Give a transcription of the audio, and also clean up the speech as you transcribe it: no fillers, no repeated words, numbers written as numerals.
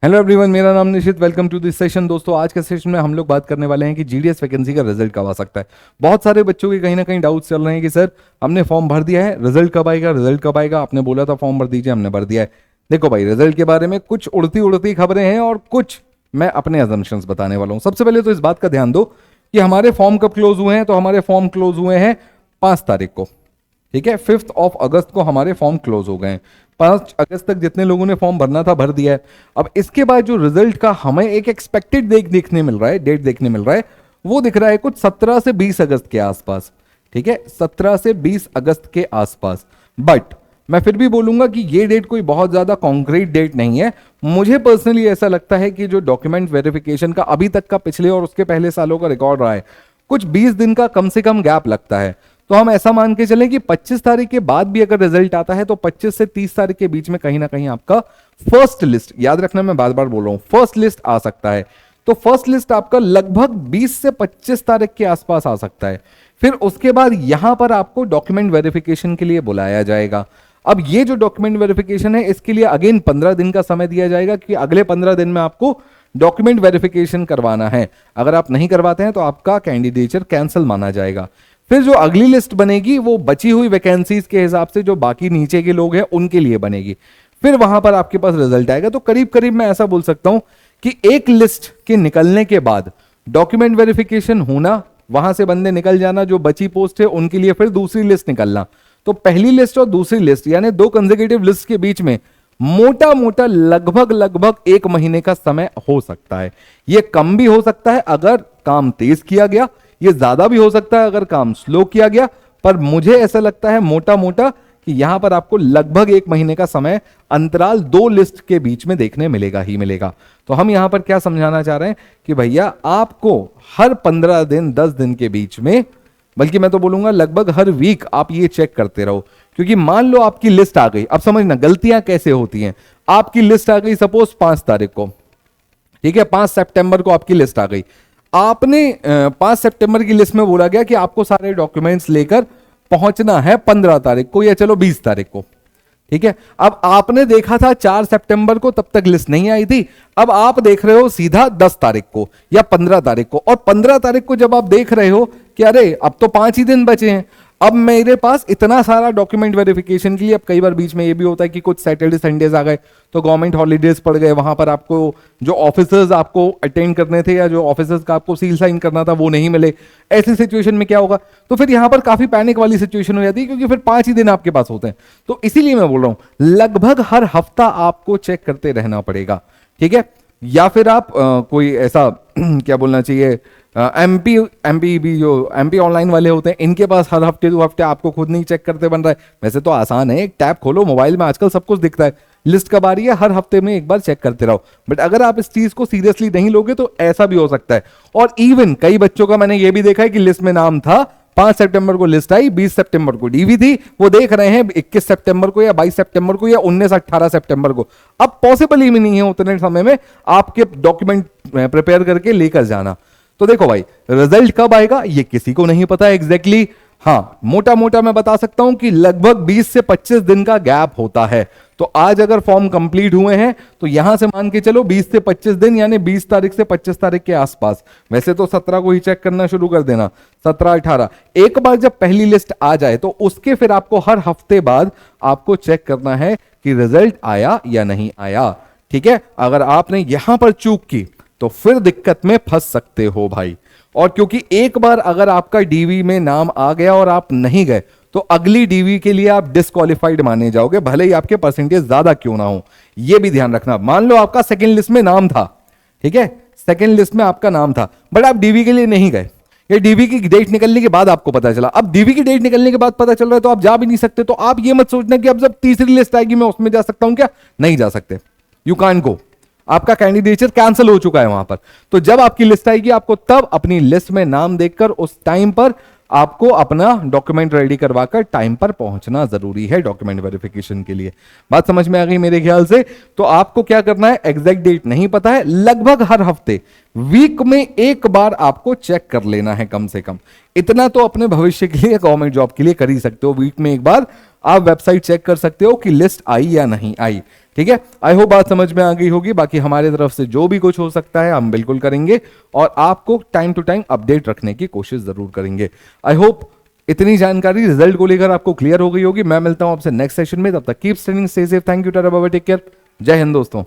Hello everyone, मेरा नाम Nishit. Welcome to this session. दोस्तों, आज के सेशन में हम लोग बात करने वाले हैं कि जीडीएस वैकेंसी का रिजल्ट कब आ सकता है। बहुत सारे बच्चों के कहीं ना कहीं डाउट्स चल रहे हैं कि सर हमने फॉर्म भर दिया है, रिजल्ट कब आएगा, रिजल्ट कब आएगा। आपने बोला था फॉर्म भर दीजिए, हमने भर दिया है। देखो भाई, रिजल्ट के बारे में कुछ उड़ती उड़ती खबरें हैं और कुछ मैं अपने अजम्पशंस बताने वाला हूँ। सबसे पहले तो इस बात का ध्यान दो कि हमारे फॉर्म कब क्लोज हुए हैं। तो हमारे फॉर्म क्लोज हुए हैं 5 तारीख को, ठीक है। 5 अगस्त को हमारे फॉर्म क्लोज हो गए हैं। 5 अगस्त तक जितने लोगों ने फॉर्म भरना था भर दिया है। अब इसके बाद जो रिजल्ट का हमें एक एक्सपेक्टेड देखने मिल रहा है, डेट देखने मिल रहा है, वो दिख रहा है कुछ 17 से 20 अगस्त के आसपास, ठीक है। 17 से 20 अगस्त के आसपास। बट मैं फिर भी बोलूंगा कि ये डेट कोई बहुत ज्यादा कॉन्क्रीट डेट नहीं है। मुझे पर्सनली ऐसा लगता है कि जो डॉक्यूमेंट वेरिफिकेशन का अभी तक का पिछले और उसके पहले सालों का रिकॉर्ड रहा है, कुछ 20 दिन का कम से कम गैप लगता है। तो हम ऐसा मान के चलें कि 25 तारीख के बाद भी अगर रिजल्ट आता है तो 25 से 30 तारीख के बीच में कहीं ना कहीं आपका फर्स्ट लिस्ट, याद रखना मैं बार बार बोल रहा हूं, फर्स्ट लिस्ट आ सकता है। तो फर्स्ट लिस्ट आपका लगभग 20 से 25 तारीख के आसपास आ सकता है। फिर उसके बाद यहां पर आपको डॉक्यूमेंट वेरिफिकेशन के लिए बुलाया जाएगा। अब ये जो डॉक्यूमेंट वेरिफिकेशन है, इसके लिए अगेन 15 दिन का समय दिया जाएगा कि अगले 15 दिन में आपको डॉक्यूमेंट वेरिफिकेशन करवाना है। अगर आप नहीं करवाते हैं तो आपका कैंडिडेचर कैंसिल माना जाएगा। फिर जो अगली लिस्ट बनेगी वो बची हुई वैकेंसीज के हिसाब से जो बाकी नीचे के लोग हैं उनके लिए बनेगी। फिर वहां पर आपके पास रिजल्ट आएगा। तो करीब करीब मैं ऐसा बोल सकता हूं कि एक लिस्ट के निकलने के बाद डॉक्यूमेंट वेरिफिकेशन होना, वहां से बंदे निकल जाना, जो बची पोस्ट है उनके लिए फिर दूसरी लिस्ट निकलना। तो पहली लिस्ट और दूसरी लिस्ट यानी 2 कंसेक्यूटिव लिस्ट के बीच में मोटा मोटा लगभग 1 महीने का समय हो सकता है। यह कम भी हो सकता है अगर काम तेज किया गया, ये ज्यादा भी हो सकता है अगर काम स्लो किया गया। पर मुझे ऐसा लगता है मोटा मोटा कि यहां पर आपको लगभग 1 महीने का समय अंतराल 2 लिस्ट के बीच में देखने मिलेगा ही मिलेगा। तो हम यहां पर क्या समझाना चाह रहे हैं कि भैया आपको हर 15 दिन 10 दिन के बीच में, बल्कि मैं तो बोलूंगा लगभग हर वीक आप ये चेक करते रहो। क्योंकि मान लो आपकी लिस्ट आ गई, अब समझना गलतियां कैसे होती हैं। आपकी लिस्ट आ गई सपोज 5 तारीख को, ठीक है, 5 सितंबर को आपकी लिस्ट आ गई। आपने 5 सितंबर की लिस्ट में बोला गया कि आपको सारे डॉक्यूमेंट्स लेकर पहुंचना है 15 तारीख को या चलो 20 तारीख को, ठीक है। अब आपने देखा था 4 सितंबर को, तब तक लिस्ट नहीं आई थी। अब आप देख रहे हो सीधा 10 तारीख को या 15 तारीख को, और 15 तारीख को जब आप देख रहे हो कि अरे अब तो 5 ही दिन बचे हैं, अब मेरे पास इतना सारा डॉक्यूमेंट वेरिफिकेशन के लिए। अब कई बार बीच में ये भी होता है कि कुछ सैटरडे संडेज आ गए तो गवर्नमेंट हॉलीडेज पड़ गए, वहां पर आपको जो ऑफिसर्स आपको अटेंड करने थे या जो ऑफिसर्स का आपको सील साइन करना था वो नहीं मिले। ऐसी सिचुएशन में क्या होगा, तो फिर यहां पर काफी पैनिक वाली सिचुएशन हो जाती है, क्योंकि फिर 5 ही दिन आपके पास होते हैं। तो इसीलिए मैं बोल रहा हूं लगभग हर हफ्ता आपको चेक करते रहना पड़ेगा, ठीक है। या फिर आप कोई ऐसा क्या बोलना चाहिए, एमपी भी जो एमपी ऑनलाइन वाले होते हैं, इनके पास हर हफ्ते 2 हफ्ते आपको खुद नहीं चेक करते बन रहा है। वैसे तो आसान है, एक टैब खोलो मोबाइल में, आजकल सब कुछ दिखता है, लिस्ट कब आ रही है हर हफ्ते में एक बार चेक करते रहो। बट अगर आप इस चीज को सीरियसली नहीं लोगे तो ऐसा भी हो सकता है। और इवन कई बच्चों का मैंने ये भी देखा है कि लिस्ट में नाम था, 5 सितंबर को लिस्ट आई, 20 सितंबर को डीवी थी, वो देख रहे हैं 21 सितंबर को या 22 सितंबर को या 19-18 सितंबर को। अब पॉसिबल ही नहीं है उतने समय में आपके डॉक्यूमेंट प्रिपेयर करके लेकर जाना। तो देखो भाई, रिजल्ट कब आएगा ये किसी को नहीं पता एग्जैक्टली। हाँ, मोटा मोटा मैं बता सकता हूं कि लगभग 20 से 25 दिन का गैप होता है। तो आज अगर फॉर्म कंप्लीट हुए हैं तो यहां से मान के चलो 20 से 25 दिन, यानी 20 तारीख से 25 तारीख के आसपास। वैसे तो 17 को ही चेक करना शुरू कर देना, 17-18। एक बार जब पहली लिस्ट आ जाए तो उसके फिर आपको हर हफ्ते बाद आपको चेक करना है कि रिजल्ट आया या नहीं आया, ठीक है। अगर आपने यहां पर चूक की तो फिर दिक्कत में फंस सकते हो भाई। और क्योंकि एक बार अगर आपका डीवी में नाम आ गया और आप नहीं गए तो अगली डीवी के लिए आप डिस्क्वालिफाइड माने जाओगे, भले ही आपके परसेंटेज ज्यादा क्यों ना हो। यह भी ध्यान रखना। मान लो आपका सेकंड लिस्ट में नाम था, ठीक है, सेकंड लिस्ट में आपका नाम था, बट आप डीवी के लिए नहीं गए, ये डीवी की डेट निकलने के बाद आपको पता चला। अब डीवी की डेट निकलने के बाद पता चल रहा है तो आप जा भी नहीं सकते। तो आप ये मत सोचना कि अब जब तीसरी लिस्ट आएगी मैं उसमें जा सकता हूं, क्या नहीं जा सकते। यू कांट गो, आपका कैंडिडेचर कैंसिल हो चुका है वहां पर। तो जब आपकी लिस्ट आएगी आपको तब अपनी लिस्ट में नाम देखकर उस टाइम पर आपको अपना डॉक्यूमेंट रेडी करवाकर टाइम पर पहुंचना जरूरी है डॉक्यूमेंट वेरिफिकेशन के लिए। बात समझ में आ गई मेरे ख्याल से। तो आपको क्या करना है, एग्जैक्ट डेट नहीं पता है, लगभग हर हफ्ते वीक में एक बार आपको चेक कर लेना है कम से कम। इतना तो अपने भविष्य के लिए गवर्नमेंट जॉब के लिए कर ही सकते हो, वीक में एक बार आप वेबसाइट चेक कर सकते हो कि लिस्ट आई या नहीं आई। ठीक है, आई होप बात समझ में आ गई होगी। बाकी हमारे तरफ से जो भी कुछ हो सकता है हम बिल्कुल करेंगे और आपको टाइम टू टाइम अपडेट रखने की कोशिश जरूर करेंगे। आई होप इतनी जानकारी रिजल्ट को लेकर आपको क्लियर हो गई होगी। मैं मिलता हूं आपसे नेक्स्ट सेशन में, तब तक keep studying, stay safe, thank you, tata bye bye, take care, जय हिंद दोस्तों।